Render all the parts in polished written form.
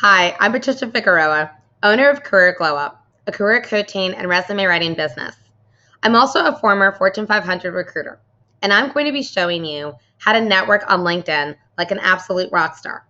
Hi, I'm Patricia Figueroa, owner of Career Glow Up, a career coaching and resume writing business. I'm also a former Fortune 500 recruiter, and I'm going to be showing you how to network on LinkedIn like an absolute rock star.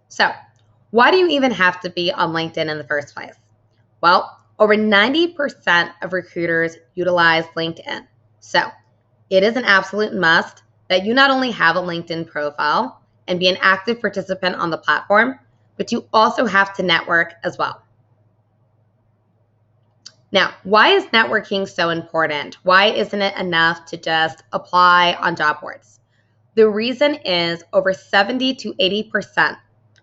So, why do you even have to be on LinkedIn in the first place? Well, over 90% of recruiters utilize LinkedIn. So, it is an absolute must that you not only have a LinkedIn profile and be an active participant on the platform, but you also have to network as well. Now, why is networking so important? Why isn't it enough to just apply on job boards? The reason is over 70 to 80%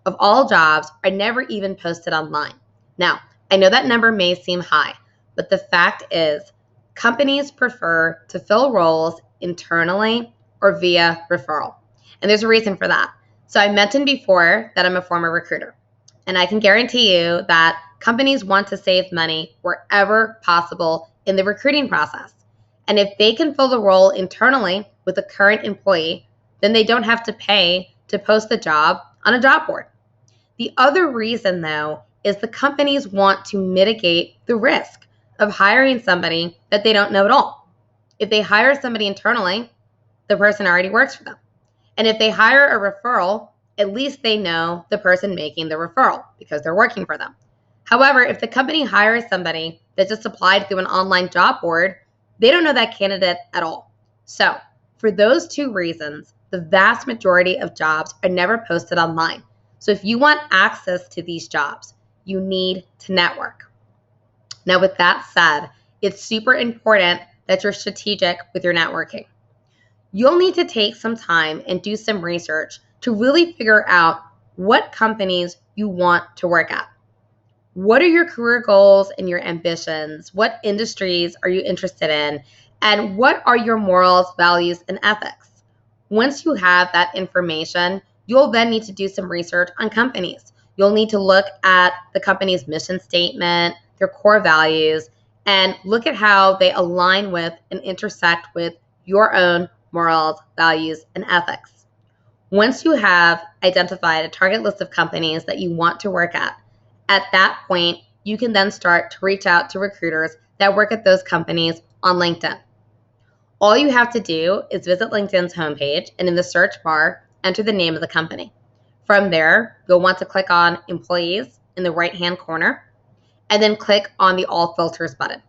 of all jobs are never even posted online. Now, I know that number may seem high, but the fact is companies prefer to fill roles internally or via referral. And there's a reason for that. So I mentioned before that I'm a former recruiter, and I can guarantee you that companies want to save money wherever possible in the recruiting process. And if they can fill the role internally with a current employee, then they don't have to pay to post the job on a job board. The other reason, though, is the companies want to mitigate the risk of hiring somebody that they don't know at all. If they hire somebody internally, the person already works for them. And if they hire a referral, at least they know the person making the referral because they're working for them. However, if the company hires somebody that just applied through an online job board, they don't know that candidate at all. So, for those two reasons, the vast majority of jobs are never posted online. So if you want access to these jobs, you need to network. Now, with that said, it's super important that you're strategic with your networking. You'll need to take some time and do some research to really figure out what companies you want to work at. What are your career goals and your ambitions? What industries are you interested in? And what are your morals, values, and ethics? Once you have that information, you'll then need to do some research on companies. You'll need to look at the company's mission statement, their core values, and look at how they align with and intersect with your own morals, values, and ethics. Once you have identified a target list of companies that you want to work at that point, you can then start to reach out to recruiters that work at those companies on LinkedIn. All you have to do is visit LinkedIn's homepage and in the search bar, enter the name of the company. From there, you'll want to click on Employees in the right-hand corner and then click on the All Filters button.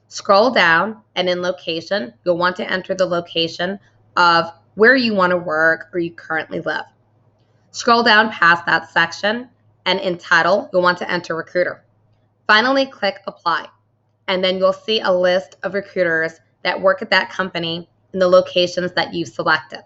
Scroll down and in Location, you'll want to enter the location of where you want to work or you currently live. Scroll down past that section and in Title, you'll want to enter Recruiter. Finally, click Apply, and then you'll see a list of recruiters that work at that company in the locations that you've selected.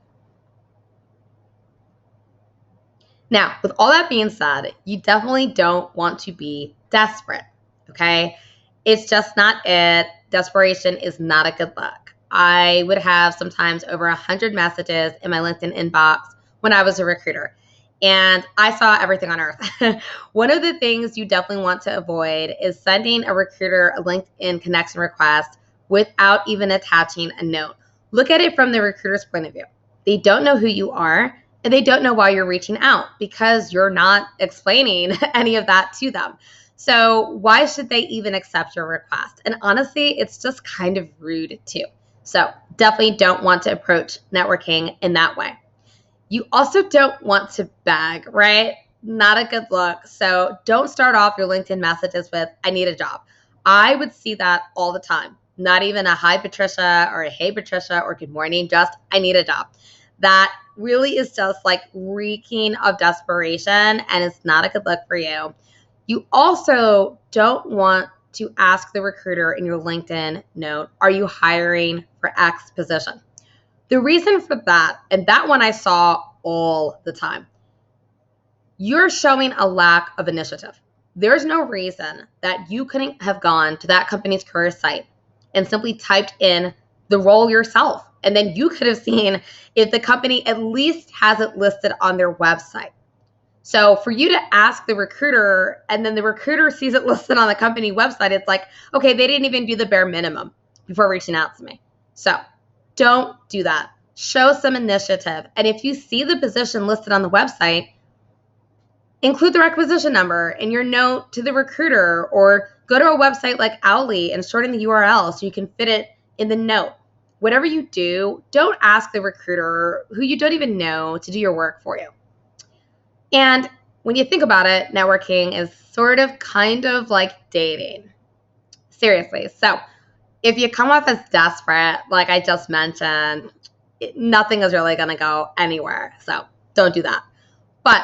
Now, with all that being said, you definitely don't want to be desperate, okay? It's just not it. Desperation is not a good look. I would have sometimes over 100 messages in my LinkedIn inbox when I was a recruiter, and I saw everything on earth. One of the things you definitely want to avoid is sending a recruiter a LinkedIn connection request without even attaching a note. Look at it from the recruiter's point of view. They don't know who you are, and they don't know why you're reaching out because you're not explaining any of that to them. So why should they even accept your request? And honestly, it's just kind of rude too. So definitely don't want to approach networking in that way. You also don't want to beg, right? Not a good look. So don't start off your LinkedIn messages with, I need a job. I would see that all the time. Not even a hi, Patricia, or a hey, Patricia, or good morning, just I need a job. That really is just like reeking of desperation, and it's not a good look for you. You also don't want to ask the recruiter in your LinkedIn note, are you hiring for X position? The reason for that, and that one I saw all the time, you're showing a lack of initiative. There's no reason that you couldn't have gone to that company's career site and simply typed in the role yourself. And then you could have seen if the company at least has it listed on their website. So for you to ask the recruiter and then the recruiter sees it listed on the company website, it's like, okay, they didn't even do the bare minimum before reaching out to me. So don't do that. Show some initiative. And if you see the position listed on the website, Include the requisition number in your note to the recruiter, or go to a website like Owly and shorten the URL so you can fit it in the note. Whatever you do, don't ask the recruiter who you don't even know to do your work for you. And when you think about it, networking is sort of kind of like dating. Seriously. So if you come off as desperate, like I just mentioned, nothing is really going to go anywhere. So don't do that. But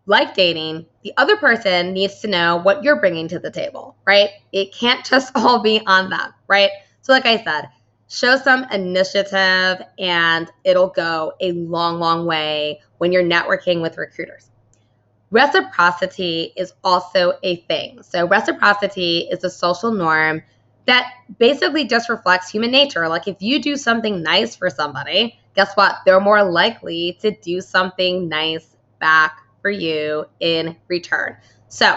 like dating, the other person needs to know what you're bringing to the table, right? It can't just all be on them, right? So like I said, show some initiative and it'll go a long, long way when you're networking with recruiters. Reciprocity is also a thing. So reciprocity is a social norm that basically just reflects human nature. Like if you do something nice for somebody, guess what? They're more likely to do something nice back for you in return. So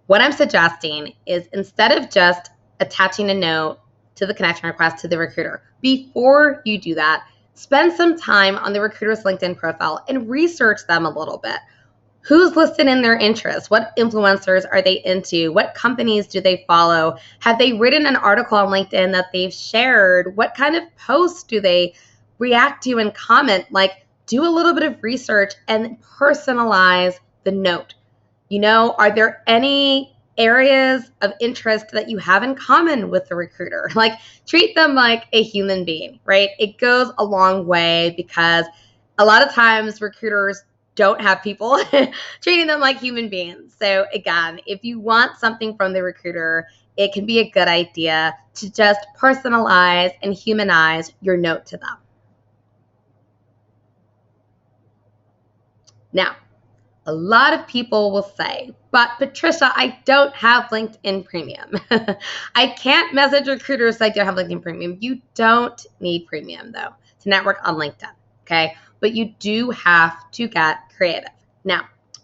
what I'm suggesting is, instead of just attaching a note to the connection request to the recruiter, before you do that, spend some time on the recruiter's LinkedIn profile and research them a little bit. Who's listed in their interests? What influencers are they into? What companies do they follow? Have they written an article on LinkedIn that they've shared? What kind of posts do they react to and comment? Like, do a little bit of research and personalize the note. Are there any areas of interest that you have in common with the recruiter? Like, treat them like a human being, right? It goes a long way, because a lot of times recruiters don't have people treating them like human beings. So again, if you want something from the recruiter, it can be a good idea to just personalize and humanize your note to them. Now, a lot of people will say, but Patricia, I don't have LinkedIn Premium. I can't message recruiters I don't have LinkedIn Premium. You don't need Premium, though, to network on LinkedIn, okay? But you do have to get creative. Now,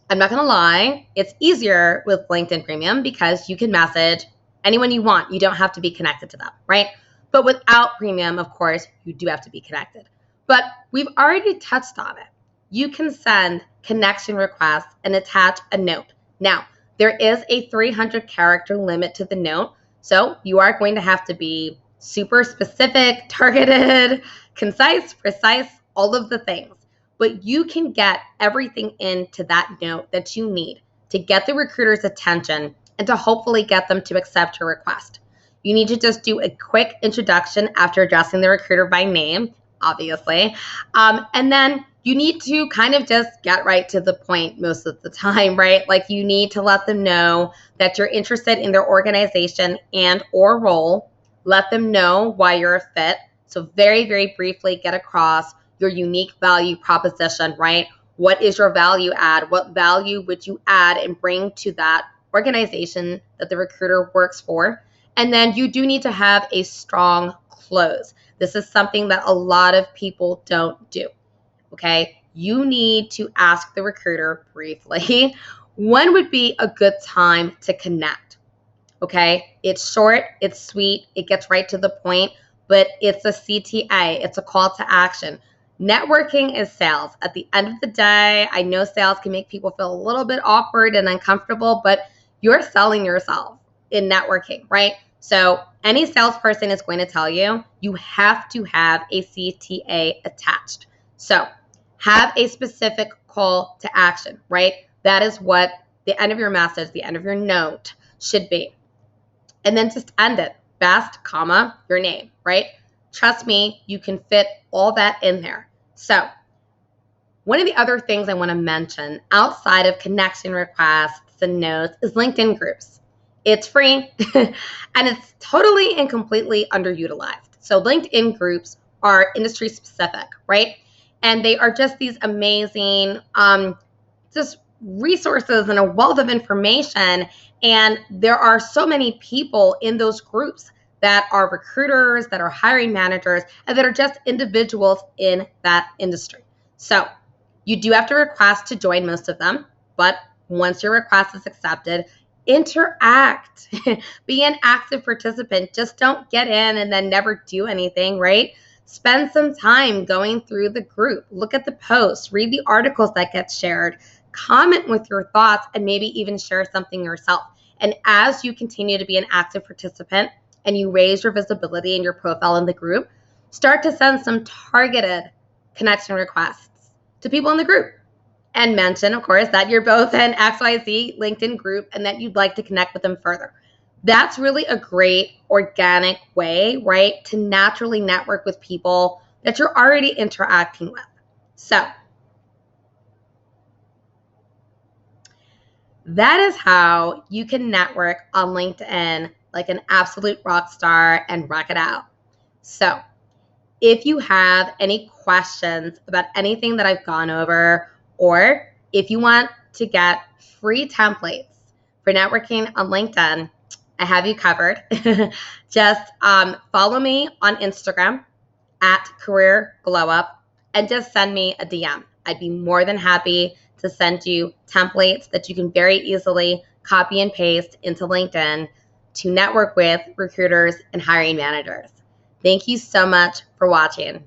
I'm not going to lie, it's easier with LinkedIn Premium because you can message anyone you want. You don't have to be connected to them, right? But without Premium, of course, you do have to be connected. But we've already touched on it. You can send connection requests and attach a note. Now, there is a 300-character limit to the note, so you are going to have to be super specific, targeted, concise, precise, all of the things. But you can get everything into that note that you need to get the recruiter's attention and to hopefully get them to accept your request. You need to just do a quick introduction after addressing the recruiter by name, obviously, and then you need to kind of just get right to the point most of the time, right? Like, you need to let them know that you're interested in their organization and or role. Let them know why you're a fit. So very, very briefly get across your unique value proposition, right? What is your value add? What value would you add and bring to that organization that the recruiter works for? And then you do need to have a strong close. This is something that a lot of people don't do. Okay, you need to ask the recruiter briefly, when would be a good time to connect? Okay, it's short, it's sweet, it gets right to the point, but it's a CTA, it's a call to action. Networking is sales. At the end of the day, I know sales can make people feel a little bit awkward and uncomfortable, but you're selling yourself in networking, right? So any salesperson is going to tell you, you have to have a CTA attached. So have a specific call to action, right? That is what the end of your message, the end of your note should be. And then just end it. Best, comma, your name, right? Trust me, you can fit all that in there. So one of the other things I want to mention outside of connection requests and notes is LinkedIn groups. It's free and it's totally and completely underutilized. So LinkedIn groups are industry specific, right? And they are just these amazing just resources and a wealth of information. And there are so many people in those groups that are recruiters, that are hiring managers, and that are just individuals in that industry. So you do have to request to join most of them, but once your request is accepted, interact. Be an active participant. Just don't get in and then never do anything, right? Spend some time going through the group. Look at the posts. Read the articles that get shared. comment with your thoughts, and maybe even share something yourself. And as you continue to be an active participant and you raise your visibility and your profile in the group, start to send some targeted connection requests to people in the group. And mention, of course, that you're both in XYZ LinkedIn group and that you'd like to connect with them further. That's really a great organic way, right, to naturally network with people that you're already interacting with. So that is how you can network on LinkedIn like an absolute rock star and rock it out. So if you have any questions about anything that I've gone over, or if you want to get free templates for networking on LinkedIn, I have you covered. Just follow me on Instagram at Career Glow Up and just send me a DM. I'd be more than happy to send you templates that you can very easily copy and paste into LinkedIn to network with recruiters and hiring managers. Thank you so much for watching.